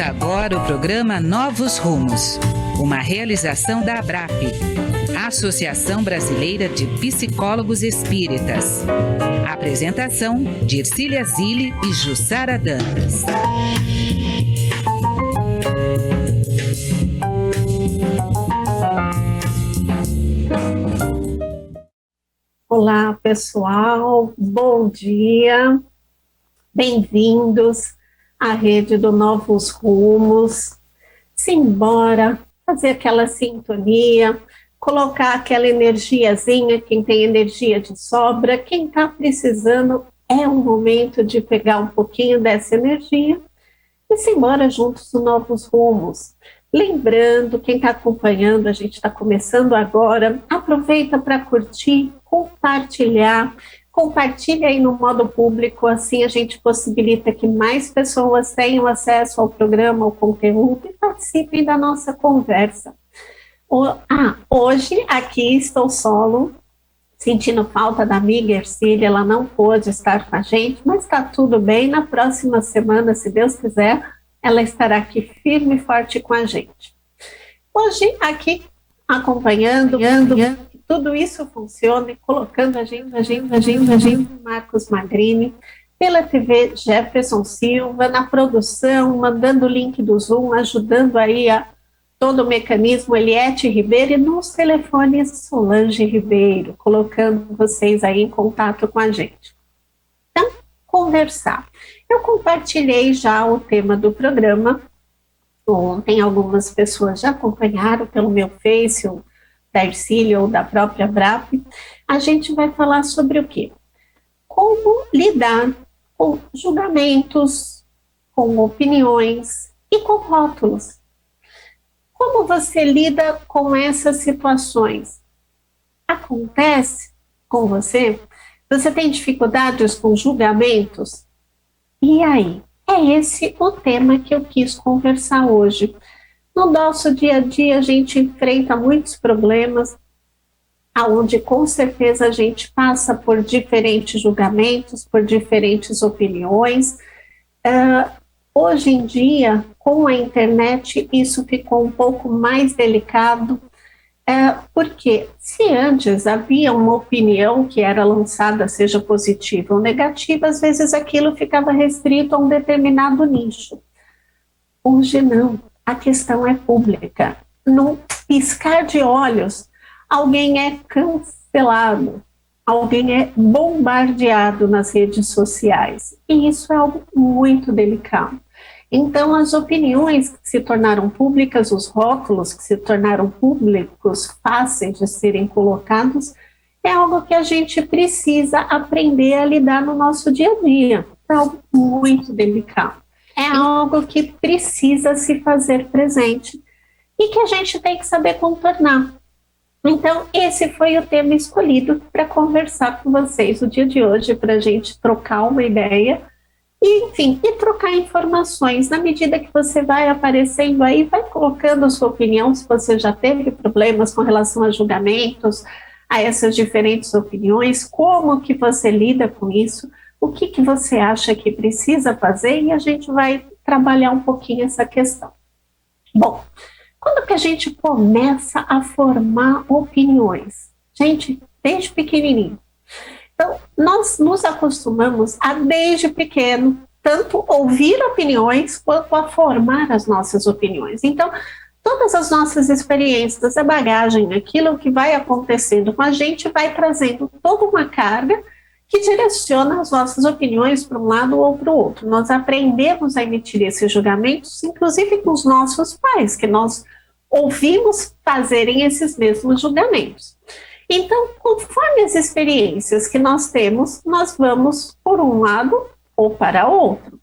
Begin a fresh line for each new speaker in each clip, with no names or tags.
Ouça agora o programa Novos Rumos, uma realização da ABRAP, Associação Brasileira de Psicólogos Espíritas. Apresentação: Dircília Zilli e Jussara Dantas.
Olá, pessoal, bom dia, bem-vindos à rede do Novos Rumos. Simbora fazer aquela sintonia, colocar aquela energiazinha, quem tem energia de sobra, quem está precisando, é o momento de pegar um pouquinho dessa energia e simbora juntos no Novos Rumos. Lembrando, quem está acompanhando, a gente está começando agora, aproveita para curtir, compartilha aí no modo público, assim a gente possibilita que mais pessoas tenham acesso ao programa, ao conteúdo e participem da nossa conversa. Hoje aqui estou solo, sentindo falta da amiga Ercília, ela não pôde estar com a gente, mas está tudo bem, na próxima semana, se Deus quiser, ela estará aqui firme e forte com a gente. Hoje, aqui, acompanhando, que tudo isso funcione, colocando a gente, Marcos Magrini, pela TV Jefferson Silva, na produção, mandando o link do Zoom, ajudando aí a todo o mecanismo, Eliette Ribeiro, e nos telefones Solange Ribeiro, colocando vocês aí em contato com a gente. Então, conversar. Eu compartilhei já o tema do programa, ontem algumas pessoas já acompanharam pelo meu Face, ou da Ercília ou da própria ABRAP. A gente vai falar sobre o quê? Como lidar com julgamentos, com opiniões e com rótulos. Como você lida com essas situações? Acontece com você? Você tem dificuldades com julgamentos? E aí? É esse o tema que eu quis conversar hoje. No nosso dia a dia, a gente enfrenta muitos problemas, onde com certeza a gente passa por diferentes julgamentos, por diferentes opiniões. Hoje em dia, com a internet, isso ficou um pouco mais delicado, porque se antes havia uma opinião que era lançada, seja positiva ou negativa, às vezes aquilo ficava restrito a um determinado nicho. Hoje não, a questão é pública. No piscar de olhos, alguém é cancelado, alguém é bombardeado nas redes sociais, e isso é algo muito delicado. Então, as opiniões que se tornaram públicas, os rótulos que se tornaram públicos, fáceis de serem colocados, é algo que a gente precisa aprender a lidar no nosso dia a dia. É algo muito delicado. É algo que precisa se fazer presente e que a gente tem que saber contornar. Então, esse foi o tema escolhido para conversar com vocês o dia de hoje, para a gente trocar uma ideia. E, enfim, e trocar informações. Na medida que você vai aparecendo aí, vai colocando a sua opinião, se você já teve problemas com relação a julgamentos, a essas diferentes opiniões, como que você lida com isso, o que você acha que precisa fazer, e a gente vai trabalhar um pouquinho essa questão. Bom, quando que a gente começa a formar opiniões? Gente, desde pequenininho. Então, nós nos acostumamos a, desde pequeno, tanto ouvir opiniões quanto a formar as nossas opiniões. Então, todas as nossas experiências, a bagagem, aquilo que vai acontecendo com a gente, vai trazendo toda uma carga que direciona as nossas opiniões para um lado ou para o outro. Nós aprendemos a emitir esses julgamentos, inclusive com os nossos pais, que nós ouvimos fazerem esses mesmos julgamentos. Então, conforme as experiências que nós temos, nós vamos por um lado ou para outro.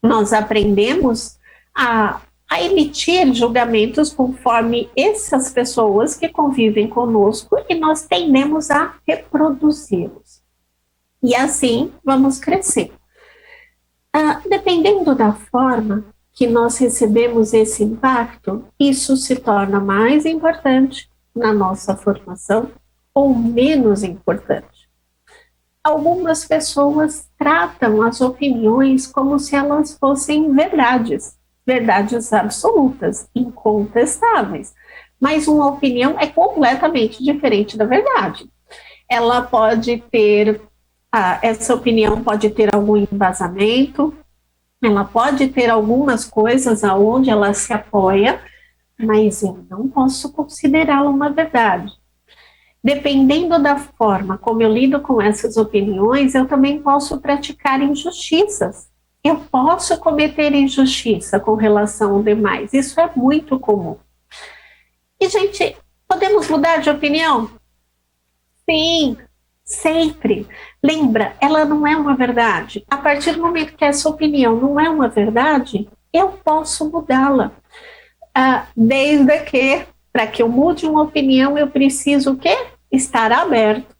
Nós aprendemos a emitir julgamentos conforme essas pessoas que convivem conosco e nós tendemos a reproduzi-los. E assim vamos crescer. Dependendo da forma que nós recebemos esse impacto, isso se torna mais importante na nossa formação ou menos importante. Algumas pessoas tratam as opiniões como se elas fossem verdades. verdades absolutas, incontestáveis. Mas uma opinião é completamente diferente da verdade. Ela pode ter, essa opinião pode ter algum embasamento, ela pode ter algumas coisas aonde ela se apoia, mas eu não posso considerá-la uma verdade. Dependendo da forma como eu lido com essas opiniões, eu também posso praticar injustiças. Eu posso cometer injustiça com relação aos demais. Isso é muito comum. E, gente, podemos mudar de opinião? Sim, sempre. Lembra, ela não é uma verdade. A partir do momento que essa opinião não é uma verdade, eu posso mudá-la. Desde que, para que eu mude uma opinião, eu preciso o quê? Estar aberto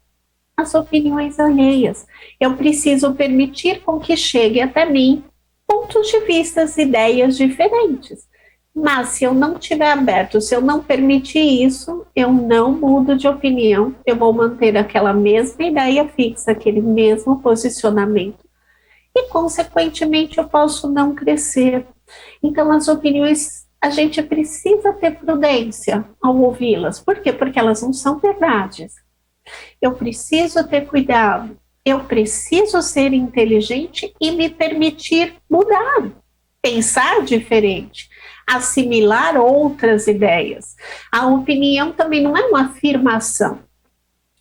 às opiniões alheias. Eu preciso permitir com que chegue até mim pontos de vista, ideias diferentes. Mas se eu não estiver aberto, se eu não permitir isso, eu não mudo de opinião, eu vou manter aquela mesma ideia fixa, aquele mesmo posicionamento. E, consequentemente, eu posso não crescer. Então, as opiniões, a gente precisa ter prudência ao ouvi-las. Por quê? Porque elas não são verdades. Eu preciso ter cuidado, eu preciso ser inteligente e me permitir mudar, pensar diferente, assimilar outras ideias. A opinião também não é uma afirmação,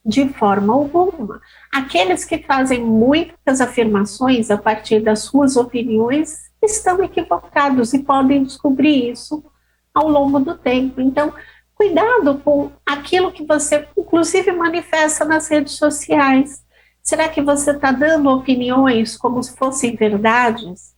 de forma alguma. Aqueles que fazem muitas afirmações a partir das suas opiniões estão equivocados e podem descobrir isso ao longo do tempo. Então, cuidado com aquilo que você, inclusive, manifesta nas redes sociais. Será que você está dando opiniões como se fossem verdades?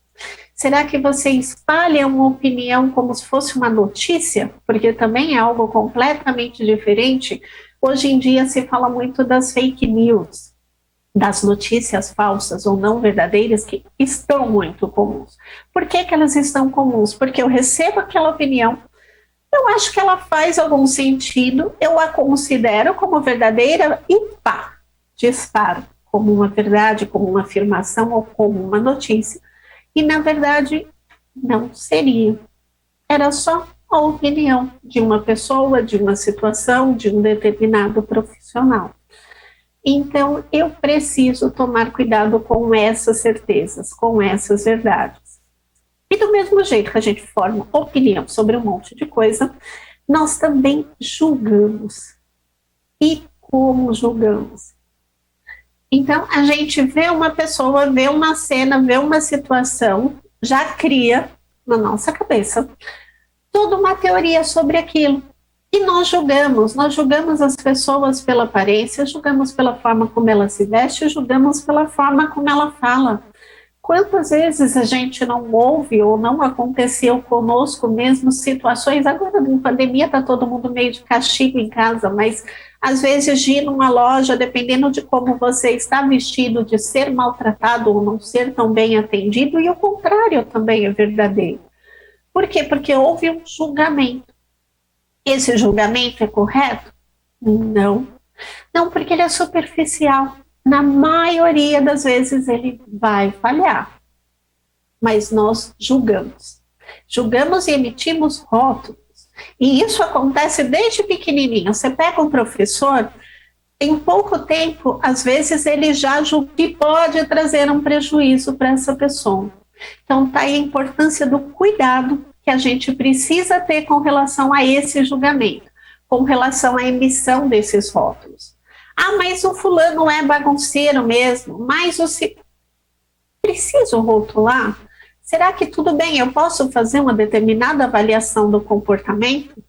Será que você espalha uma opinião como se fosse uma notícia? Porque também é algo completamente diferente. Hoje em dia se fala muito das fake news, das notícias falsas ou não verdadeiras, que estão muito comuns. Por que elas estão comuns? Porque eu recebo aquela opinião, eu acho que ela faz algum sentido, eu a considero como verdadeira e pá, disparo como uma verdade, como uma afirmação ou como uma notícia. E, na verdade, não seria. Era só a opinião de uma pessoa, de uma situação, de um determinado profissional. Então, eu preciso tomar cuidado com essas certezas, com essas verdades. E do mesmo jeito que a gente forma opinião sobre um monte de coisa, nós também julgamos. E como julgamos? Então, a gente vê uma pessoa, vê uma cena, vê uma situação, já cria na nossa cabeça toda uma teoria sobre aquilo. E nós julgamos as pessoas pela aparência, julgamos pela forma como ela se veste, julgamos pela forma como ela fala. Quantas vezes a gente não ouve ou não aconteceu conosco mesmo situações, agora na pandemia está todo mundo meio de castigo em casa, mas às vezes de ir numa loja, dependendo de como você está vestido, de ser maltratado ou não ser tão bem atendido, e o contrário também é verdadeiro. Por quê? Porque houve um julgamento. Esse julgamento é correto? Não. Não, porque ele é superficial. Na maioria das vezes ele vai falhar. Mas nós julgamos. Julgamos e emitimos rótulos. E isso acontece desde pequenininho. Você pega um professor, em pouco tempo, às vezes ele já julga que pode trazer um prejuízo para essa pessoa. Então, está aí a importância do cuidado que a gente precisa ter com relação a esse julgamento, com relação à emissão desses rótulos. Ah, mas o fulano é bagunceiro mesmo, mas preciso rotular? Será que tudo bem, eu posso fazer uma determinada avaliação do comportamento?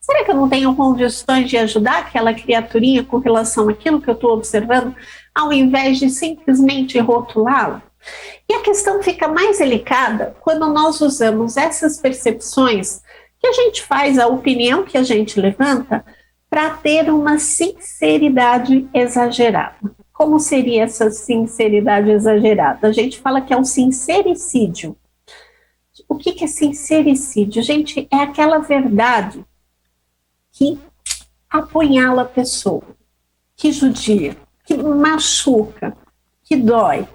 Será que eu não tenho condições de ajudar aquela criaturinha com relação àquilo que eu estou observando, ao invés de simplesmente rotulá-la? E a questão fica mais delicada quando nós usamos essas percepções que a gente faz, a opinião que a gente levanta, para ter uma sinceridade exagerada. Como seria essa sinceridade exagerada? A gente fala que é um sincericídio. O que é sincericídio? Gente, é aquela verdade que apunhala a pessoa, que judia, que machuca, que dói.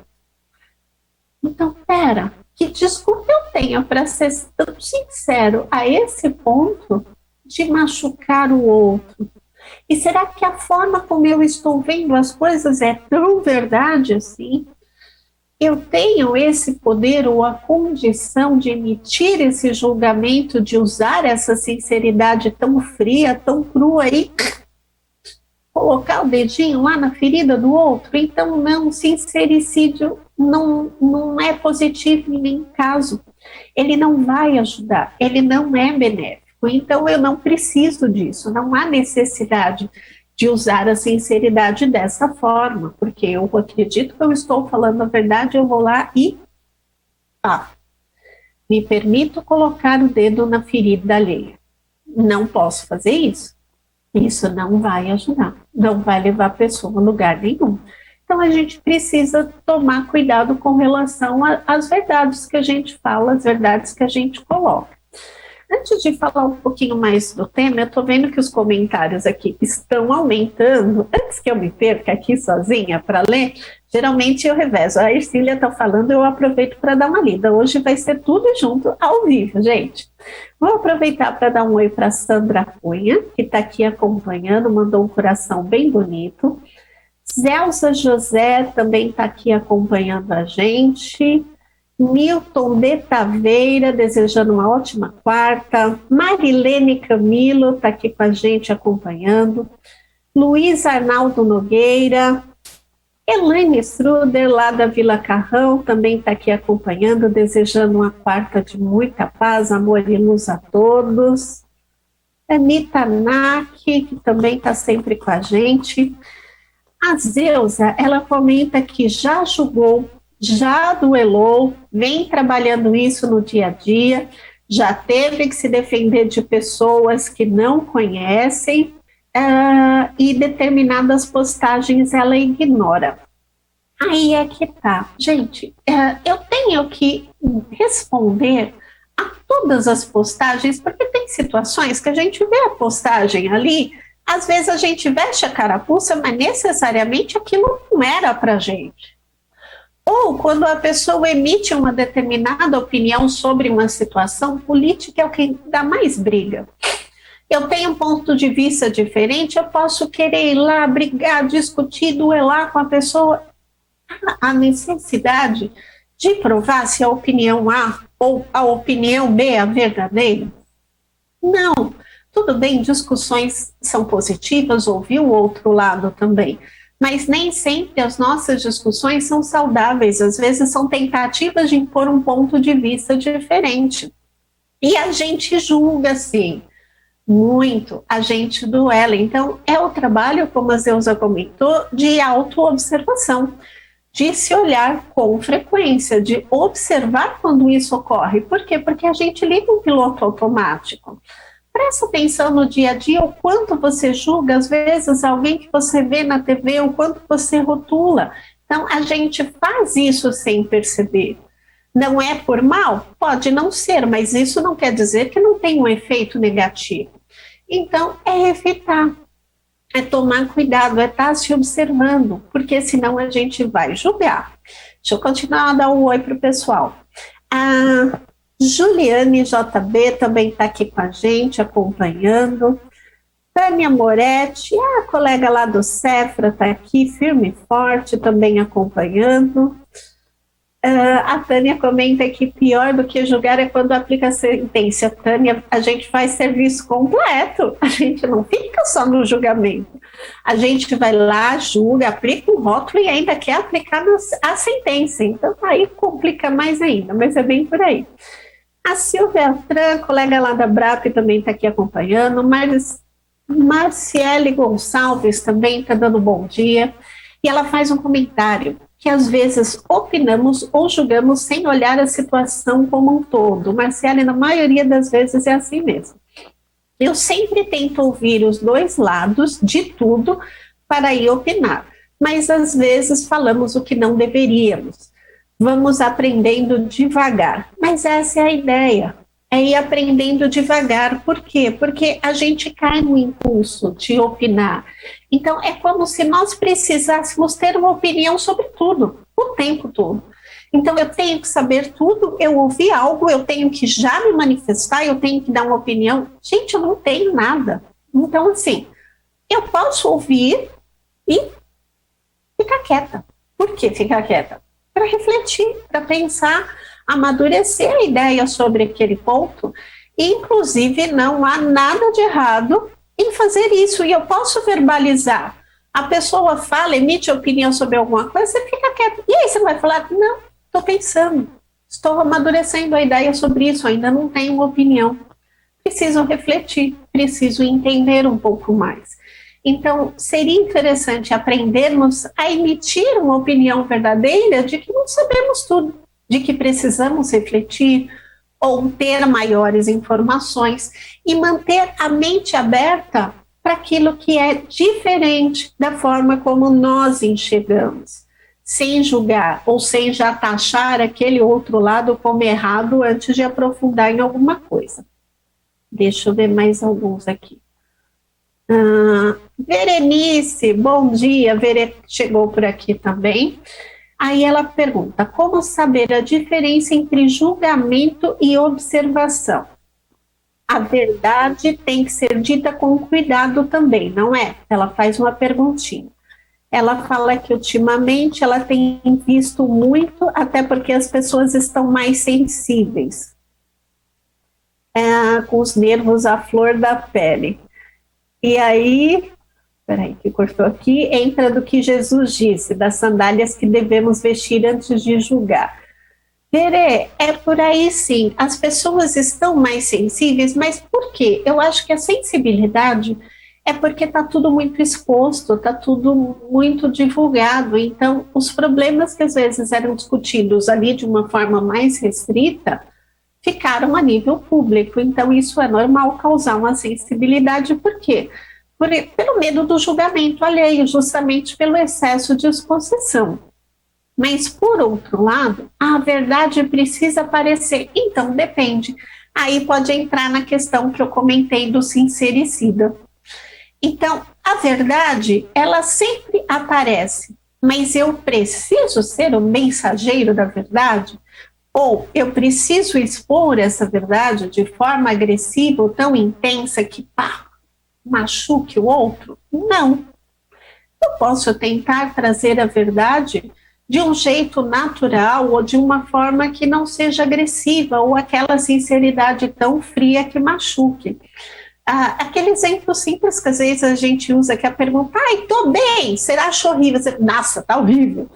Então, pera, Que desculpa eu tenho para ser tão sincero a esse ponto de machucar o outro? E será que a forma como eu estou vendo as coisas é tão verdade assim? Eu tenho esse poder ou a condição de emitir esse julgamento, de usar essa sinceridade tão fria, tão crua e colocar o dedinho lá na ferida do outro? Então, não, sincericídio não é positivo em nenhum caso. Ele não vai ajudar, ele não é benéfico. Então, eu não preciso disso, não há necessidade de usar a sinceridade dessa forma, porque eu acredito que eu estou falando a verdade, eu vou lá e me permito colocar o dedo na ferida alheia. Não posso fazer isso. Isso não vai ajudar, não vai levar a pessoa a lugar nenhum. Então, a gente precisa tomar cuidado com relação às verdades que a gente fala, as verdades que a gente coloca. Antes de falar um pouquinho mais do tema, eu estou vendo que os comentários aqui estão aumentando. Antes que eu me perca aqui sozinha para ler, geralmente eu revezo. A Ercília está falando, eu aproveito para dar uma lida. Hoje vai ser tudo junto, ao vivo, gente. Vou aproveitar para dar um oi para Sandra Cunha, que está aqui acompanhando, mandou um coração bem bonito. Zelsa José também está aqui acompanhando a gente. Milton de Taveira, desejando uma ótima quarta. Marilene Camilo está aqui com a gente acompanhando. Luiz Arnaldo Nogueira. Elaine Struder, lá da Vila Carrão, também está aqui acompanhando, desejando uma quarta de muita paz, amor e luz a todos. Anita Nack, que também está sempre com a gente. A Zeusa, ela comenta que já julgou, já duelou, vem trabalhando isso no dia a dia, já teve que se defender de pessoas que não conhecem, e determinadas postagens ela ignora. Aí é que tá. Gente, eu tenho que responder a todas as postagens, porque tem situações que a gente vê a postagem ali, às vezes a gente veste a carapuça, mas necessariamente aquilo não era pra gente. Ou quando a pessoa emite uma determinada opinião sobre uma situação, política é o que dá mais briga. Eu tenho um ponto de vista diferente, eu posso querer ir lá, brigar, discutir, duelar com a pessoa. A necessidade de provar se a opinião A ou a opinião B é a verdadeira? Não. Tudo bem, discussões são positivas, ouvir o outro lado também. Mas nem sempre as nossas discussões são saudáveis, às vezes são tentativas de impor um ponto de vista diferente. E a gente julga, sim, muito, a gente duela. Então, é o trabalho, como a Zeusa comentou, de autoobservação, de se olhar com frequência, de observar quando isso ocorre. Por quê? Porque a gente liga um piloto automático. Presta atenção no dia a dia, o quanto você julga, às vezes, alguém que você vê na TV, o quanto você rotula. Então, a gente faz isso sem perceber. Não é por mal? Pode não ser, mas isso não quer dizer que não tem um efeito negativo. Então, é evitar, é tomar cuidado, é estar se observando, porque senão a gente vai julgar. Deixa eu continuar a dar um oi para o pessoal. A Juliane JB também está aqui com a gente, acompanhando. Tânia Moretti, a colega lá do Cefra, está aqui, firme e forte, também acompanhando. A Tânia comenta que pior do que julgar é quando aplica a sentença. Tânia, a gente faz serviço completo, a gente não fica só no julgamento. A gente vai lá, julga, aplica um rótulo e ainda quer aplicar a sentença. Então, aí complica mais ainda, mas é bem por aí. A Silvia Tran, colega lá da BRAP, também está aqui acompanhando. Marciele Gonçalves também está dando bom dia. E ela faz um comentário que às vezes opinamos ou julgamos sem olhar a situação como um todo. Marciele, na maioria das vezes, é assim mesmo. Eu sempre tento ouvir os dois lados de tudo para ir opinar, mas às vezes falamos o que não deveríamos. Vamos aprendendo devagar, mas essa é a ideia, é ir aprendendo devagar. Por quê? Porque a gente cai no impulso de opinar. Então, é como se nós precisássemos ter uma opinião sobre tudo, o tempo todo. Então, eu tenho que saber tudo, eu ouvi algo, eu tenho que já me manifestar, eu tenho que dar uma opinião. Gente, eu não tenho nada. Então, assim, eu posso ouvir e ficar quieta. Por que ficar quieta? Para refletir, para pensar, amadurecer a ideia sobre aquele ponto. E, inclusive, não há nada de errado em fazer isso. E eu posso verbalizar. A pessoa fala, emite opinião sobre alguma coisa, você fica quieta. E aí você vai falar, não, estou pensando, estou amadurecendo a ideia sobre isso, ainda não tenho uma opinião. Preciso refletir, preciso entender um pouco mais. Então, seria interessante aprendermos a emitir uma opinião verdadeira de que não sabemos tudo, de que precisamos refletir ou ter maiores informações e manter a mente aberta para aquilo que é diferente da forma como nós enxergamos, sem julgar ou sem já taxar aquele outro lado como errado antes de aprofundar em alguma coisa. Deixa eu ver mais alguns aqui. Berenice, bom dia, chegou por aqui também. Aí ela pergunta, como saber a diferença entre julgamento e observação? A verdade tem que ser dita com cuidado também, não é? Ela faz uma perguntinha. Ela fala que ultimamente ela tem visto muito, até porque as pessoas estão mais sensíveis, com os nervos à flor da pele. E aí, peraí, que cortou aqui, entra do que Jesus disse, das sandálias que devemos vestir antes de julgar. Verê, é por aí sim, as pessoas estão mais sensíveis, mas por quê? Eu acho que a sensibilidade é porque está tudo muito exposto, está tudo muito divulgado, então os problemas que às vezes eram discutidos ali de uma forma mais restrita, ficaram a nível público, então isso é normal causar uma sensibilidade, por quê? Pelo medo do julgamento alheio, justamente pelo excesso de exposição. Mas, por outro lado, a verdade precisa aparecer, então depende. Aí pode entrar na questão que eu comentei do sincericida. Então, a verdade, ela sempre aparece, mas eu preciso ser o mensageiro da verdade? Ou eu preciso expor essa verdade de forma agressiva ou tão intensa que machuque o outro? Não. Eu posso tentar trazer a verdade de um jeito natural ou de uma forma que não seja agressiva ou aquela sinceridade tão fria que machuque. Aquele exemplo simples que às vezes a gente usa, que é a pergunta, tô bem, você acha horrível? Você, nossa, tá horrível.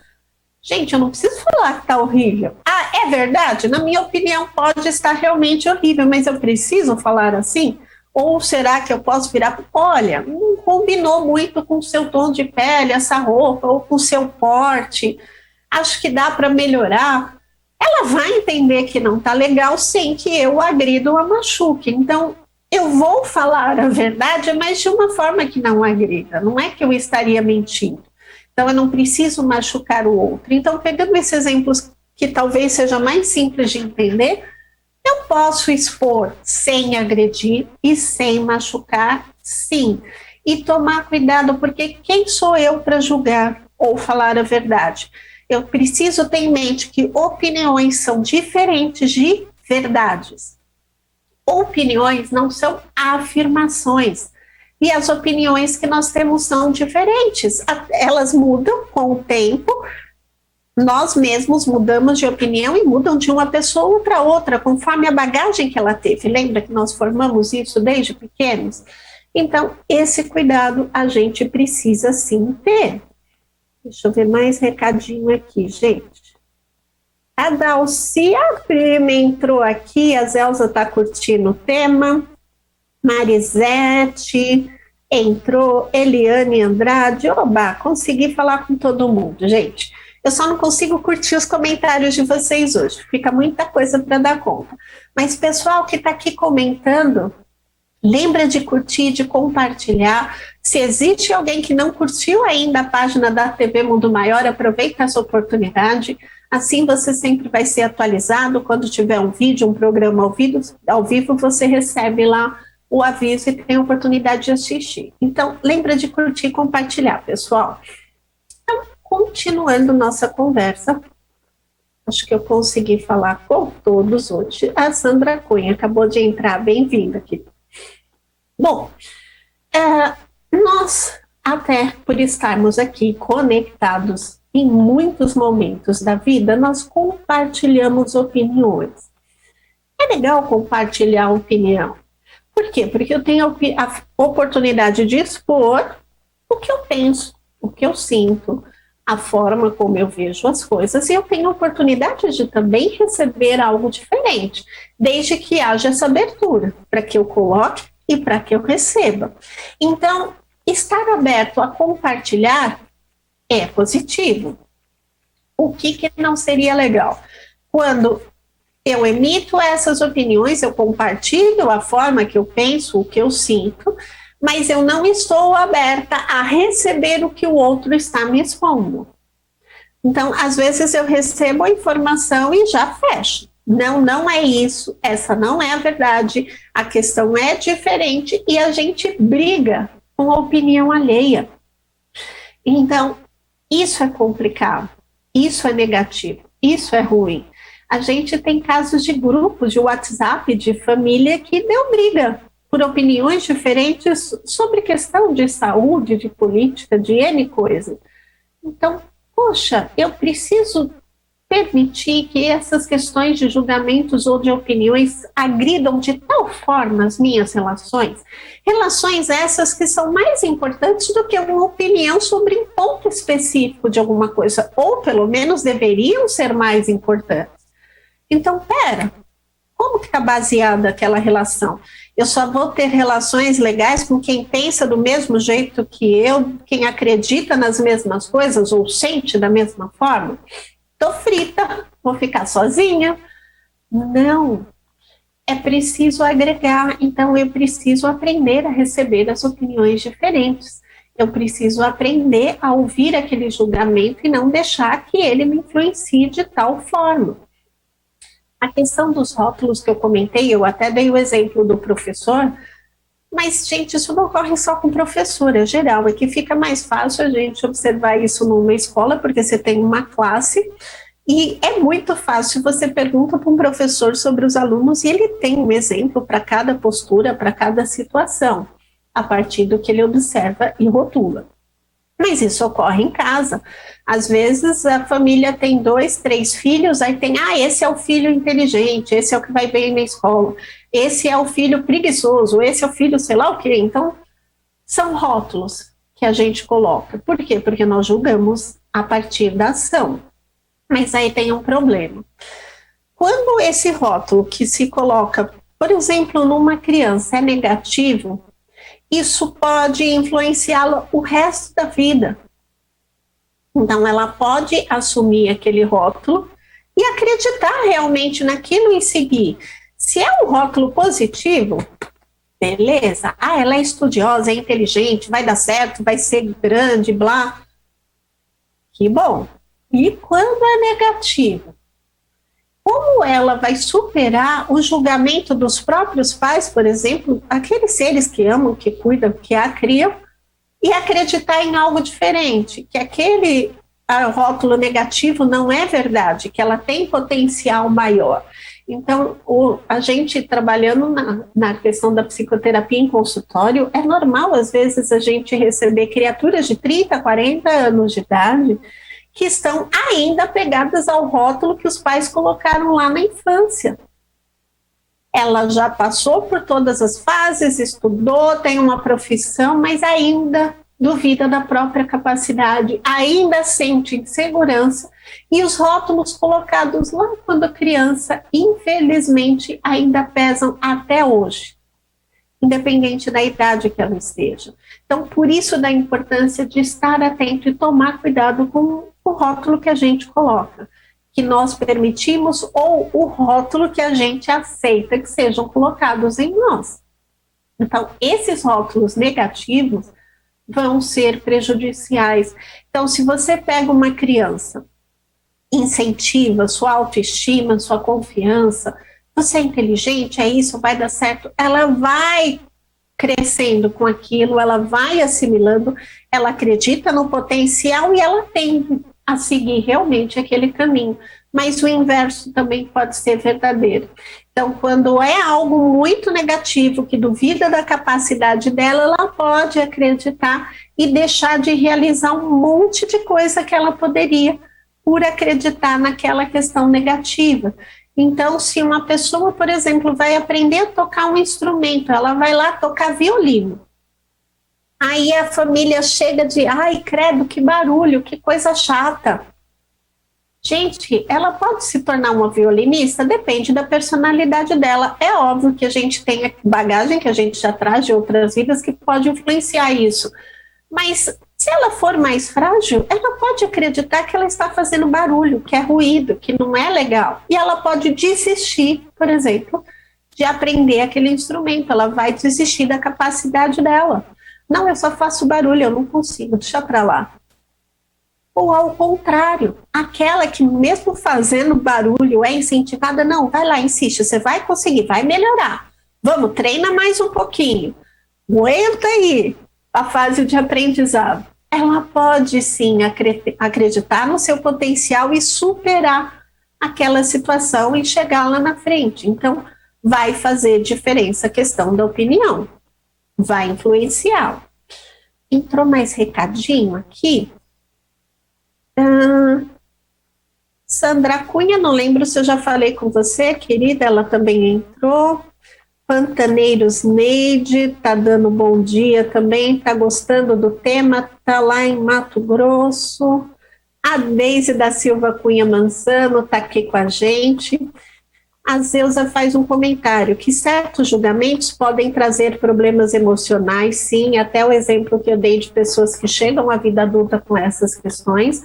Gente, eu não preciso falar que tá horrível. É verdade? Na minha opinião, pode estar realmente horrível, mas eu preciso falar assim? Ou será que eu posso virar, olha, não combinou muito com o seu tom de pele, essa roupa, ou com o seu porte, acho que dá para melhorar. Ela vai entender que não tá legal sem que eu agrida ou a machuque. Então, eu vou falar a verdade, mas de uma forma que não agrida, não é que eu estaria mentindo. Então, eu não preciso machucar o outro. Então, pegando esses exemplos que talvez seja mais simples de entender, eu posso expor sem agredir e sem machucar, sim. E tomar cuidado, porque quem sou eu para julgar ou falar a verdade? Eu preciso ter em mente que opiniões são diferentes de verdades. Opiniões não são afirmações. E as opiniões que nós temos são diferentes. Elas mudam com o tempo, nós mesmos mudamos de opinião e mudam de uma pessoa para outra, conforme a bagagem que ela teve. Lembra que nós formamos isso desde pequenos? Então, esse cuidado a gente precisa sim ter. Deixa eu ver mais recadinho aqui, gente. A Dalcia Prima entrou aqui, a Zelza está curtindo o tema. Marisete entrou, Eliane Andrade, oba, consegui falar com todo mundo, gente. Eu só não consigo curtir os comentários de vocês hoje, fica muita coisa para dar conta. Mas pessoal que está aqui comentando, lembra de curtir, de compartilhar. Se existe alguém que não curtiu ainda a página da TV Mundo Maior, aproveita essa oportunidade. Assim você sempre vai ser atualizado. Quando tiver um vídeo, um programa ao vivo, você recebe lá o aviso e tem a oportunidade de assistir. Então, lembra de curtir e compartilhar, pessoal. Então, continuando nossa conversa, acho que eu consegui falar com todos hoje. A Sandra Cunha acabou de entrar, bem-vinda aqui. Bom, nós, até por estarmos aqui conectados em muitos momentos da vida, nós compartilhamos opiniões. É legal compartilhar opinião. Por quê? Porque eu tenho a oportunidade de expor o que eu penso, o que eu sinto, a forma como eu vejo as coisas, e eu tenho a oportunidade de também receber algo diferente, desde que haja essa abertura, para que eu coloque e para que eu receba. Então, estar aberto a compartilhar é positivo. O que não seria legal? Quando eu emito essas opiniões, eu compartilho a forma que eu penso, o que eu sinto, mas eu não estou aberta a receber o que o outro está me expondo. Então, às vezes eu recebo a informação e já fecho. Não é isso, essa não é a verdade, a questão é diferente e a gente briga com a opinião alheia. Então, isso é complicado, isso é negativo, isso é ruim. A gente tem casos de grupos de WhatsApp, de família, que deu briga por opiniões diferentes sobre questão de saúde, de política, de N coisa. Então, poxa, eu preciso permitir que essas questões de julgamentos ou de opiniões agridam de tal forma as minhas relações, relações essas que são mais importantes do que uma opinião sobre um ponto específico de alguma coisa, ou pelo menos deveriam ser mais importantes. Então, como que está baseada aquela relação? Eu só vou ter relações legais com quem pensa do mesmo jeito que eu, quem acredita nas mesmas coisas ou sente da mesma forma? Estou frita, vou ficar sozinha? Não, é preciso agregar, então eu preciso aprender a receber as opiniões diferentes. Eu preciso aprender a ouvir aquele julgamento e não deixar que ele me influencie de tal forma. A questão dos rótulos que eu comentei, eu até dei o exemplo do professor, mas, gente, isso não ocorre só com professor, é geral, é que fica mais fácil a gente observar isso numa escola, porque você tem uma classe, e é muito fácil, você pergunta para um professor sobre os alunos, e ele tem um exemplo para cada postura, para cada situação, a partir do que ele observa e rotula. Mas isso ocorre em casa. Às vezes a família tem 2, 3 filhos, aí tem, esse é o filho inteligente, esse é o que vai bem na escola, esse é o filho preguiçoso, esse é o filho sei lá o quê. Então, são rótulos que a gente coloca. Por quê? Porque nós julgamos a partir da ação. Mas aí tem um problema. Quando esse rótulo que se coloca, por exemplo, numa criança é negativo, isso pode influenciá-la o resto da vida. Então, ela pode assumir aquele rótulo e acreditar realmente naquilo e seguir. Se é um rótulo positivo, beleza, ela é estudiosa, é inteligente, vai dar certo, vai ser grande, blá. Que bom. E quando é negativo? Como ela vai superar o julgamento dos próprios pais, por exemplo, aqueles seres que amam, que cuidam, que a criam, e acreditar em algo diferente, que aquele rótulo negativo não é verdade, que ela tem potencial maior. Então, a gente trabalhando na questão da psicoterapia em consultório, é normal, às vezes, a gente receber criaturas de 30, 40 anos de idade, que estão ainda pegadas ao rótulo que os pais colocaram lá na infância. Ela já passou por todas as fases, estudou, tem uma profissão, mas ainda duvida da própria capacidade, ainda sente insegurança, e os rótulos colocados lá quando criança, infelizmente, ainda pesam até hoje, independente da idade que ela esteja. Então, por isso da importância de estar atento e tomar cuidado com o rótulo que a gente coloca, que nós permitimos, ou o rótulo que a gente aceita que sejam colocados em nós. Então, esses rótulos negativos vão ser prejudiciais. Então, se você pega uma criança incentiva sua autoestima, sua confiança, você é inteligente, é isso, vai dar certo, ela vai crescendo com aquilo, ela vai assimilando, ela acredita no potencial e ela tende a seguir realmente aquele caminho. Mas o inverso também pode ser verdadeiro. Então, quando é algo muito negativo, que duvida da capacidade dela, ela pode acreditar e deixar de realizar um monte de coisa que ela poderia, por acreditar naquela questão negativa. Então, se uma pessoa, por exemplo, vai aprender a tocar um instrumento, ela vai lá tocar violino. Aí a família chega de, ai, credo, que barulho, que coisa chata. Gente, ela pode se tornar uma violinista? Depende da personalidade dela. É óbvio que a gente tem a bagagem que a gente já traz de outras vidas que pode influenciar isso. Mas se ela for mais frágil, ela pode acreditar que ela está fazendo barulho, que é ruído, que não é legal. E ela pode desistir, por exemplo, de aprender aquele instrumento. Ela vai desistir da capacidade dela. Não, eu só faço barulho, eu não consigo, deixa pra lá. Ou ao contrário, aquela que mesmo fazendo barulho é incentivada, não, vai lá, insiste, você vai conseguir, vai melhorar. Vamos, treina mais um pouquinho. Aguenta aí a fase de aprendizado. Ela pode sim acreditar no seu potencial e superar aquela situação e chegar lá na frente. Então, vai fazer diferença a questão da opinião. Vai influenciar. Entrou mais recadinho aqui? Sandra Cunha, não lembro se eu já falei com você, querida, ela também entrou. Pantaneiros Neide, tá dando bom dia também, tá gostando do tema, tá lá em Mato Grosso. A Deise da Silva Cunha Manzano tá aqui com a gente. A Zeusa faz um comentário, que certos julgamentos podem trazer problemas emocionais, sim, até o exemplo que eu dei de pessoas que chegam à vida adulta com essas questões.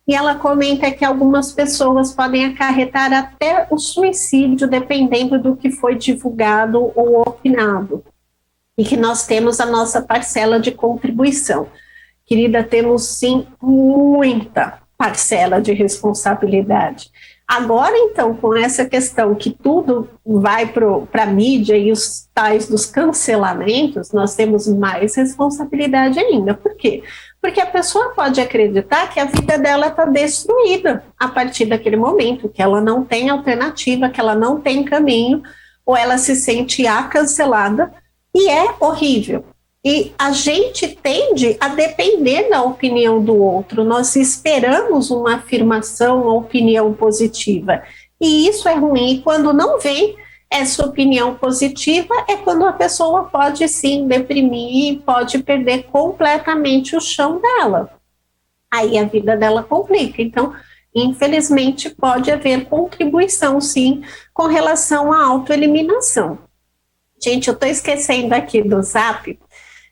E ela comenta que algumas pessoas podem acarretar até o suicídio, dependendo do que foi divulgado ou opinado. E que nós temos a nossa parcela de contribuição. Querida, temos sim muita parcela de responsabilidade. Agora, então, com essa questão que tudo vai para a mídia e os tais dos cancelamentos, nós temos mais responsabilidade ainda. Por quê? Porque a pessoa pode acreditar que a vida dela está destruída a partir daquele momento, que ela não tem alternativa, que ela não tem caminho, ou ela se sente cancelada, e é horrível. E a gente tende a depender da opinião do outro, nós esperamos uma afirmação, uma opinião positiva, e isso é ruim, e quando não vem essa opinião positiva, é quando a pessoa pode sim deprimir, pode perder completamente o chão dela, aí a vida dela complica, então infelizmente pode haver contribuição sim, com relação à autoeliminação. Gente, eu estou esquecendo aqui do Zap.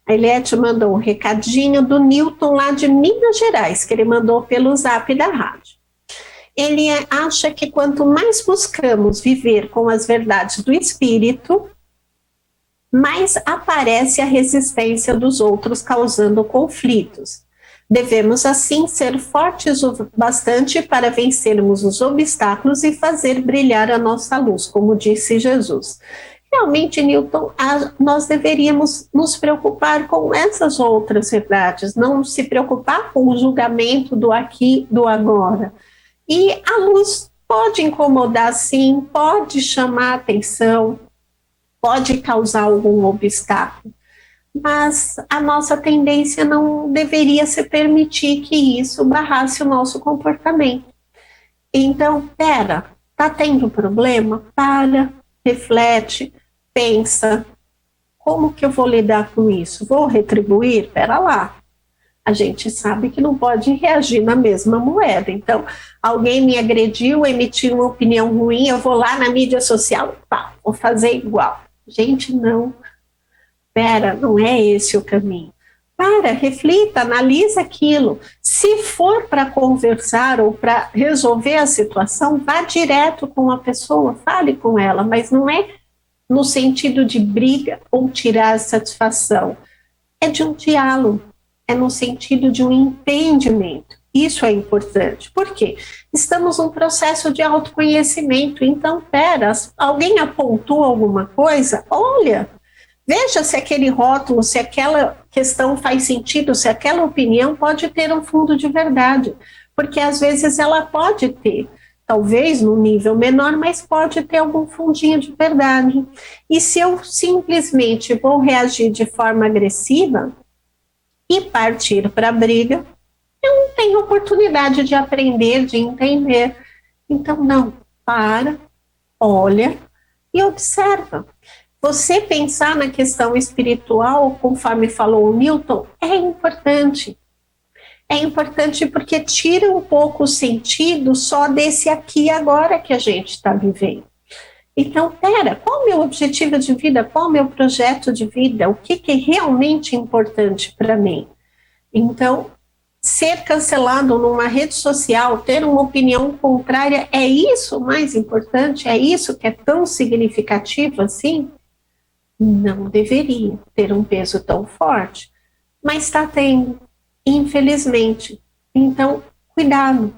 A Eliette mandou um recadinho do Newton lá de Minas Gerais, que ele mandou pelo Zap da rádio. Ele acha que quanto mais buscamos viver com as verdades do espírito, mais aparece a resistência dos outros, causando conflitos. Devemos, assim, ser fortes o bastante para vencermos os obstáculos e fazer brilhar a nossa luz, como disse Jesus. Realmente, Newton, nós deveríamos nos preocupar com essas outras verdades, não se preocupar com o julgamento do aqui, do agora. E a luz pode incomodar, sim, pode chamar atenção, pode causar algum obstáculo, mas a nossa tendência não deveria se permitir que isso barrasse o nosso comportamento. Então, tá tendo problema? Para, reflete, pensa, como que eu vou lidar com isso? Vou retribuir? Pera lá. A gente sabe que não pode reagir na mesma moeda. Então, alguém me agrediu, emitiu uma opinião ruim, eu vou lá na mídia social, pá, vou fazer igual. Gente, não. Não é esse o caminho. Para, reflita, analisa aquilo. Se for para conversar ou para resolver a situação, vá direto com a pessoa, fale com ela, mas não é no sentido de briga ou tirar satisfação. É de um diálogo, é no sentido de um entendimento. Isso é importante. Por quê? Estamos num processo de autoconhecimento. Então, alguém apontou alguma coisa? Olha, veja se aquele rótulo, se aquela questão faz sentido, se aquela opinião pode ter um fundo de verdade. Porque às vezes ela pode ter, talvez num nível menor, mas pode ter algum fundinho de verdade. E se eu simplesmente vou reagir de forma agressiva e partir para a briga, eu não tenho oportunidade de aprender, de entender. Então, não, olha e observa. Você pensar na questão espiritual, conforme falou o Milton, é importante. É importante porque tira um pouco o sentido só desse aqui e agora que a gente está vivendo. Então, qual é o meu objetivo de vida? Qual é o meu projeto de vida? O que é realmente importante para mim? Então, ser cancelado numa rede social, ter uma opinião contrária, é isso mais importante? É isso que é tão significativo assim? Não deveria ter um peso tão forte, mas está tendo, infelizmente. Então, cuidado.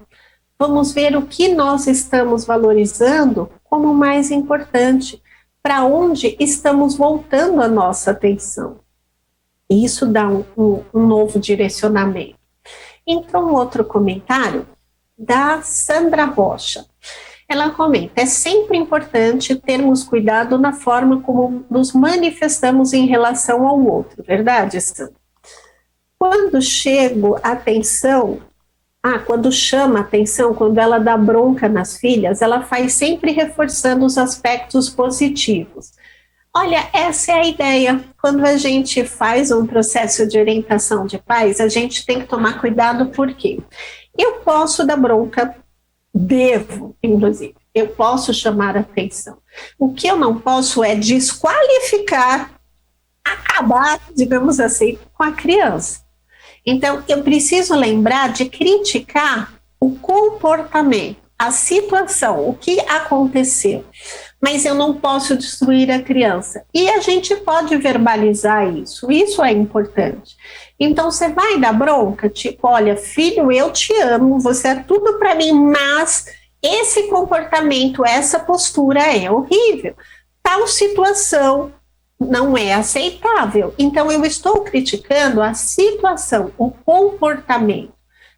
Vamos ver o que nós estamos valorizando como mais importante, para onde estamos voltando a nossa atenção. Isso dá um novo direcionamento. Então, outro comentário da Sandra Rocha. Ela comenta, é sempre importante termos cuidado na forma como nos manifestamos em relação ao outro, verdade, Sandra? Quando chama atenção, quando ela dá bronca nas filhas, ela faz sempre reforçando os aspectos positivos. Olha, essa é a ideia. Quando a gente faz um processo de orientação de pais, a gente tem que tomar cuidado, por quê? Eu posso dar bronca, inclusive, eu posso chamar atenção. O que eu não posso é desqualificar, acabar, digamos assim, com a criança. Então, eu preciso lembrar de criticar o comportamento, a situação, o que aconteceu. Mas eu não posso destruir a criança. E a gente pode verbalizar isso é importante. Então, você vai dar bronca, tipo, olha, filho, eu te amo, você é tudo para mim, mas esse comportamento, essa postura é horrível. Tal situação não é aceitável. Então, eu estou criticando a situação, o comportamento.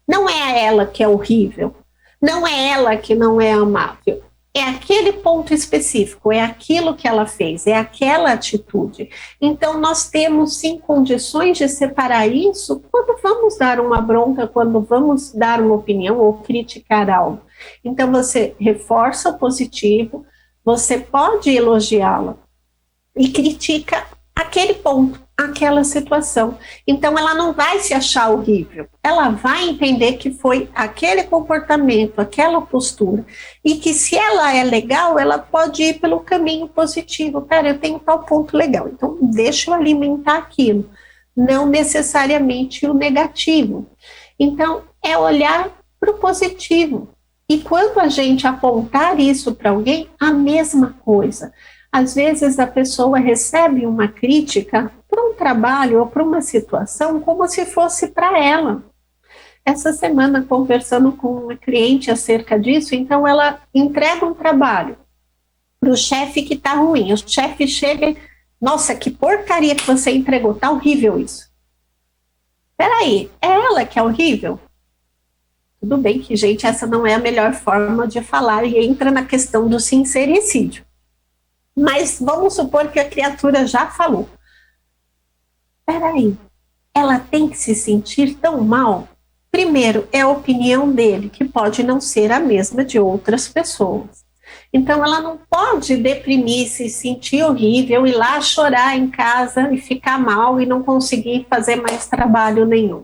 Não é ela que é horrível, não é ela que não é amável. É aquele ponto específico, é aquilo que ela fez, é aquela atitude. Então, nós temos, sim, condições de separar isso quando vamos dar uma bronca, quando vamos dar uma opinião ou criticar algo. Então, você reforça o positivo, você pode elogiá-la e critica aquele ponto, aquela situação. Então, ela não vai se achar horrível, ela vai entender que foi aquele comportamento, aquela postura, e que se ela é legal, ela pode ir pelo caminho positivo. Pera, eu tenho tal ponto legal, então deixa eu alimentar aquilo, não necessariamente o negativo. Então, é olhar para o positivo. E quando a gente apontar isso para alguém, a mesma coisa. Às vezes a pessoa recebe uma crítica para um trabalho ou para uma situação como se fosse para ela. Essa semana, conversando com uma cliente acerca disso, então ela entrega um trabalho para o chefe que está ruim. O chefe chega e, nossa, que porcaria que você entregou, tá horrível isso. Peraí, é ela que é horrível? Tudo bem que, gente, essa não é a melhor forma de falar e entra na questão do sincericídio. Mas vamos supor que a criatura já falou. Peraí, ela tem que se sentir tão mal? Primeiro, é a opinião dele, que pode não ser a mesma de outras pessoas. Então, ela não pode deprimir, se sentir horrível, ir lá chorar em casa e ficar mal e não conseguir fazer mais trabalho nenhum.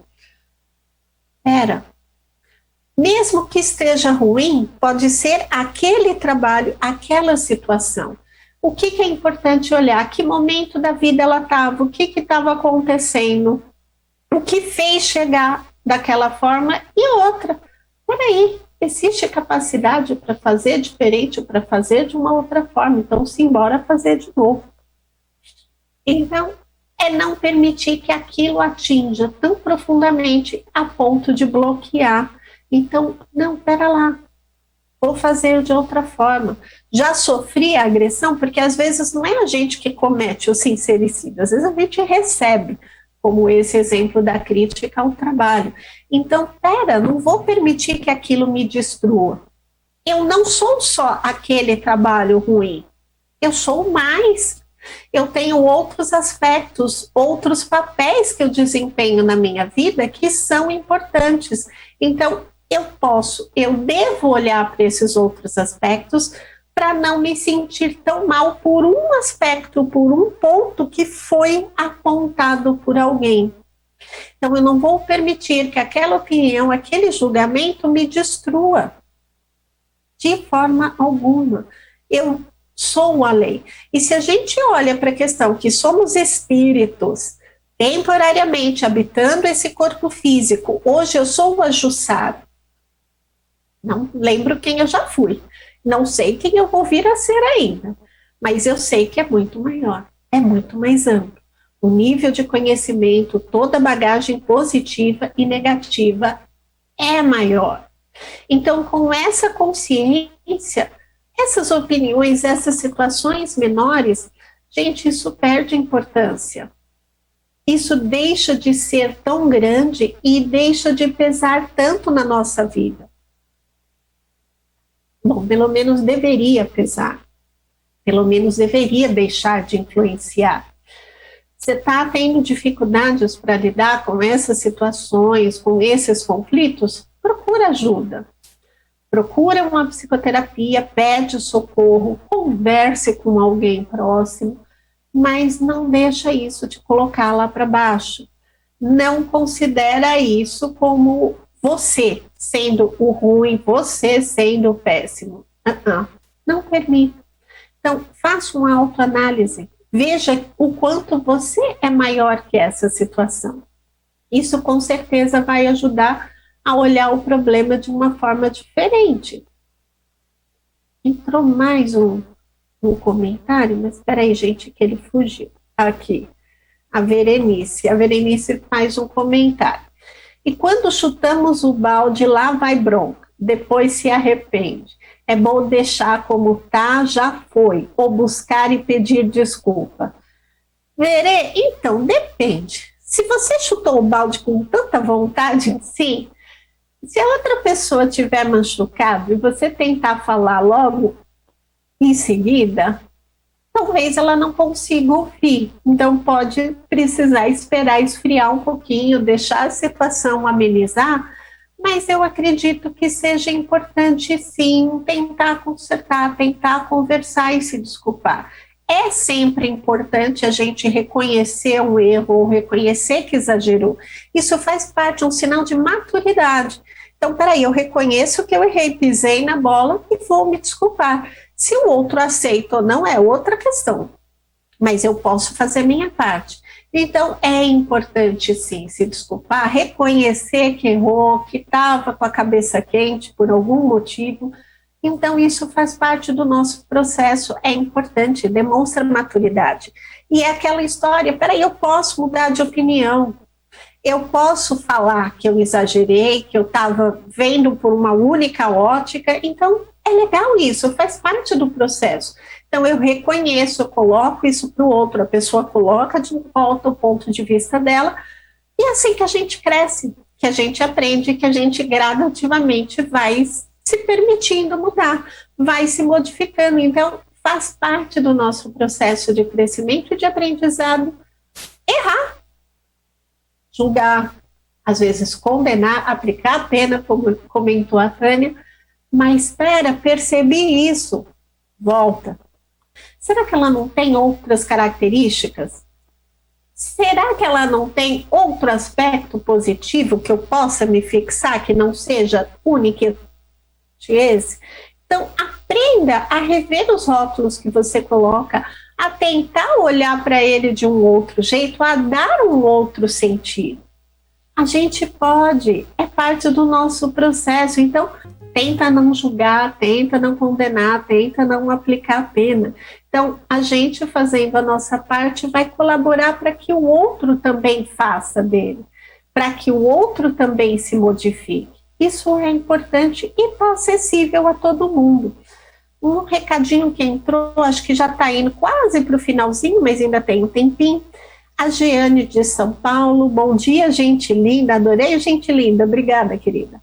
Mesmo que esteja ruim, pode ser aquele trabalho, aquela situação. O que é importante olhar? Que momento da vida ela estava? O que estava acontecendo? O que fez chegar daquela forma? E outra, peraí, existe capacidade para fazer diferente, para fazer de uma outra forma, então simbora fazer de novo. Então, é não permitir que aquilo atinja tão profundamente a ponto de bloquear Então, não, pera lá, vou fazer de outra forma. Já sofri a agressão, porque às vezes não é a gente que comete o sincericídio, às vezes a gente recebe, como esse exemplo da crítica ao trabalho. Então, pera, não vou permitir que aquilo me destrua. Eu não sou só aquele trabalho ruim, eu sou mais. Eu tenho outros aspectos, outros papéis que eu desempenho na minha vida que são importantes. Então, eu devo olhar para esses outros aspectos para não me sentir tão mal por um aspecto, por um ponto que foi apontado por alguém. Então, eu não vou permitir que aquela opinião, aquele julgamento me destrua de forma alguma. Eu sou a lei. E se a gente olha para a questão que somos espíritos temporariamente habitando esse corpo físico, hoje eu sou o ajussado, não lembro quem eu já fui, não sei quem eu vou vir a ser ainda, mas eu sei que é muito maior, é muito mais amplo. O nível de conhecimento, toda a bagagem positiva e negativa é maior. Então, com essa consciência, essas opiniões, essas situações menores, gente, isso perde importância. Isso deixa de ser tão grande e deixa de pesar tanto na nossa vida. Bom, pelo menos deveria pesar. Pelo menos deveria deixar de influenciar. Você está tendo dificuldades para lidar com essas situações, com esses conflitos? Procura ajuda. Procura uma psicoterapia, pede socorro, converse com alguém próximo, mas não deixa isso te colocar lá para baixo. Não considera isso como você sendo o ruim, você sendo o péssimo. Não permita. Então, faça uma autoanálise. Veja o quanto você é maior que essa situação. Isso com certeza vai ajudar a olhar o problema de uma forma diferente. Entrou mais um comentário, mas espera aí, gente, que ele fugiu. Aqui, a Verenice faz um comentário. E quando chutamos o balde, lá vai bronca, depois se arrepende. É bom deixar como tá, já foi, ou buscar e pedir desculpa. Verê, então, depende. Se você chutou o balde com tanta vontade em si, se a outra pessoa tiver machucado e você tentar falar logo em seguida, talvez ela não consiga ouvir. Então pode precisar esperar esfriar um pouquinho, deixar a situação amenizar, mas eu acredito que seja importante sim tentar consertar, tentar conversar e se desculpar. É sempre importante a gente reconhecer um erro ou reconhecer que exagerou. Isso faz parte, um sinal de maturidade. Então, peraí, eu reconheço que eu errei, pisei na bola e vou me desculpar. Se o outro aceita ou não é outra questão, mas eu posso fazer minha parte. Então, é importante sim se desculpar, reconhecer que errou, que estava com a cabeça quente por algum motivo. Então, isso faz parte do nosso processo, é importante, demonstra maturidade. E é aquela história, peraí, eu posso mudar de opinião, eu posso falar que eu exagerei, que eu estava vendo por uma única ótica, então é legal isso, faz parte do processo. Então eu reconheço, eu coloco isso para o outro, a pessoa coloca de volta o ponto de vista dela, e é assim que a gente cresce, que a gente aprende, que a gente gradativamente vai se permitindo mudar, vai se modificando. Então faz parte do nosso processo de crescimento e de aprendizado errar, julgar, às vezes condenar, aplicar a pena, como comentou a Tânia, mas espera, percebi isso, volta. Será que ela não tem outras características? Será que ela não tem outro aspecto positivo que eu possa me fixar, que não seja único esse? Então, aprenda a rever os rótulos que você coloca, a tentar olhar para ele de um outro jeito, a dar um outro sentido. A gente pode, é parte do nosso processo, então tenta não julgar, tenta não condenar, tenta não aplicar a pena. Então, a gente fazendo a nossa parte vai colaborar para que o outro também faça dele, para que o outro também se modifique. Isso é importante e está acessível a todo mundo. Um recadinho que entrou, acho que já está indo quase para o finalzinho, mas ainda tem um tempinho. A Jeane de São Paulo, bom dia, gente linda, adorei gente linda, obrigada, querida.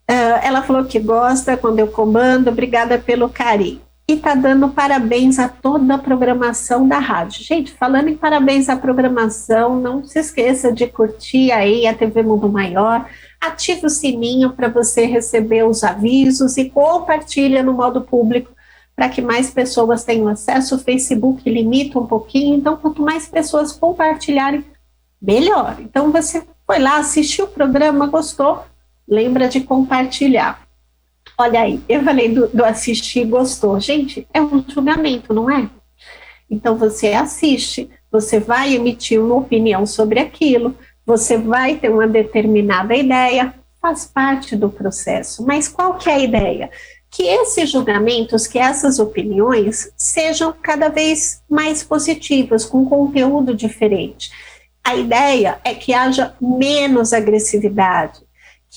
Ela falou que gosta quando eu comando, obrigada pelo carinho. E está dando parabéns a toda a programação da rádio. Gente, falando em parabéns à programação, não se esqueça de curtir aí a TV Mundo Maior, ative o sininho para você receber os avisos e compartilha no modo público para que mais pessoas tenham acesso. O Facebook limita um pouquinho, então quanto mais pessoas compartilharem, melhor. Então você foi lá, assistiu o programa, gostou, lembra de compartilhar. Olha aí, eu falei do assistir, gostou. Gente, é um julgamento, não é? Então você assiste, você vai emitir uma opinião sobre aquilo, você vai ter uma determinada ideia, faz parte do processo. Mas qual que é a ideia? Que esses julgamentos, que essas opiniões sejam cada vez mais positivas, com conteúdo diferente. A ideia é que haja menos agressividade,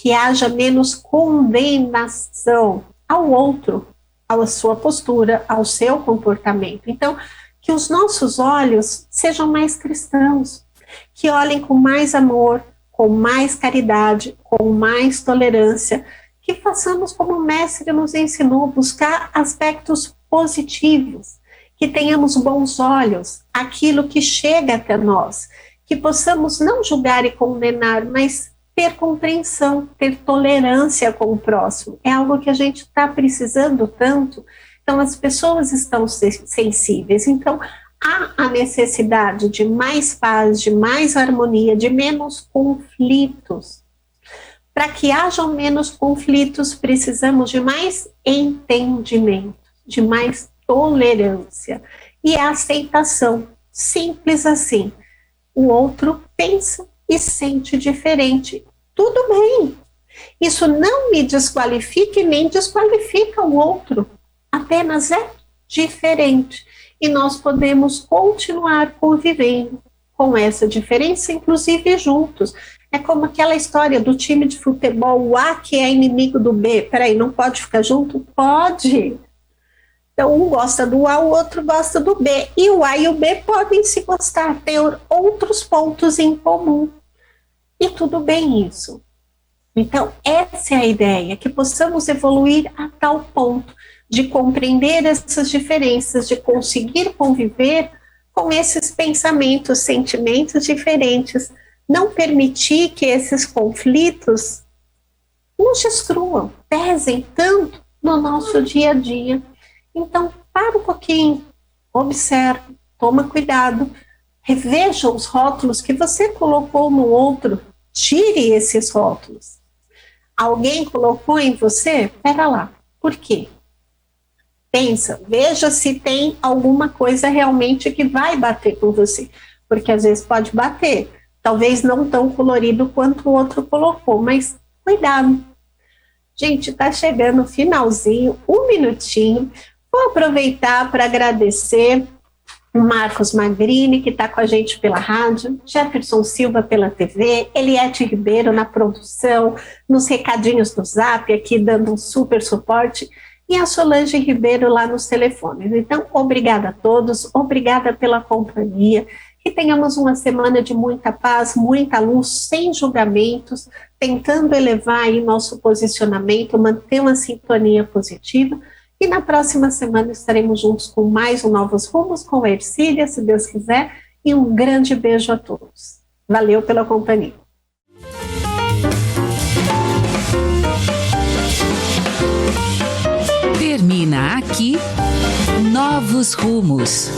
que haja menos condenação ao outro, à sua postura, ao seu comportamento. Então, que os nossos olhos sejam mais cristãos, que olhem com mais amor, com mais caridade, com mais tolerância, que façamos como o mestre nos ensinou, buscar aspectos positivos, que tenhamos bons olhos, aquilo que chega até nós, que possamos não julgar e condenar, mas ter compreensão, ter tolerância com o próximo. É algo que a gente está precisando tanto, então as pessoas estão sensíveis, então há a necessidade de mais paz, de mais harmonia, de menos conflitos. Para que hajam menos conflitos, precisamos de mais entendimento, de mais tolerância e aceitação. Simples assim. O outro pensa e sente diferente. Tudo bem. Isso não me desqualifica e nem desqualifica o outro. Apenas é diferente. E nós podemos continuar convivendo com essa diferença, inclusive juntos. É como aquela história do time de futebol, o A que é inimigo do B. Peraí, não pode ficar junto? Pode. Então, um gosta do A, o outro gosta do B. E o A e o B podem se gostar, ter outros pontos em comum. E tudo bem isso. Então, essa é a ideia, que possamos evoluir a tal ponto de compreender essas diferenças, de conseguir conviver com esses pensamentos, sentimentos diferentes, não permitir que esses conflitos nos destruam, pesem tanto no nosso dia a dia. Então, para um pouquinho, observe, toma cuidado, reveja os rótulos que você colocou no outro, tire esses rótulos. Alguém colocou em você? Pera lá, por quê? Pensa, veja se tem alguma coisa realmente que vai bater com você, porque às vezes pode bater, talvez não tão colorido quanto o outro colocou, mas cuidado. Gente, tá chegando o finalzinho, um minutinho. Vou aproveitar para agradecer o Marcos Magrini, que está com a gente pela rádio, Jefferson Silva pela TV, Eliette Ribeiro na produção, nos recadinhos do Zap, aqui dando um super suporte, e a Solange Ribeiro lá nos telefones. Então, obrigada a todos, obrigada pela companhia, que tenhamos uma semana de muita paz, muita luz, sem julgamentos, tentando elevar aí nosso posicionamento, manter uma sintonia positiva. E na próxima semana estaremos juntos com mais um Novos Rumos com a Ercília, se Deus quiser, e um grande beijo a todos. Valeu pela companhia.
Termina aqui Novos Rumos.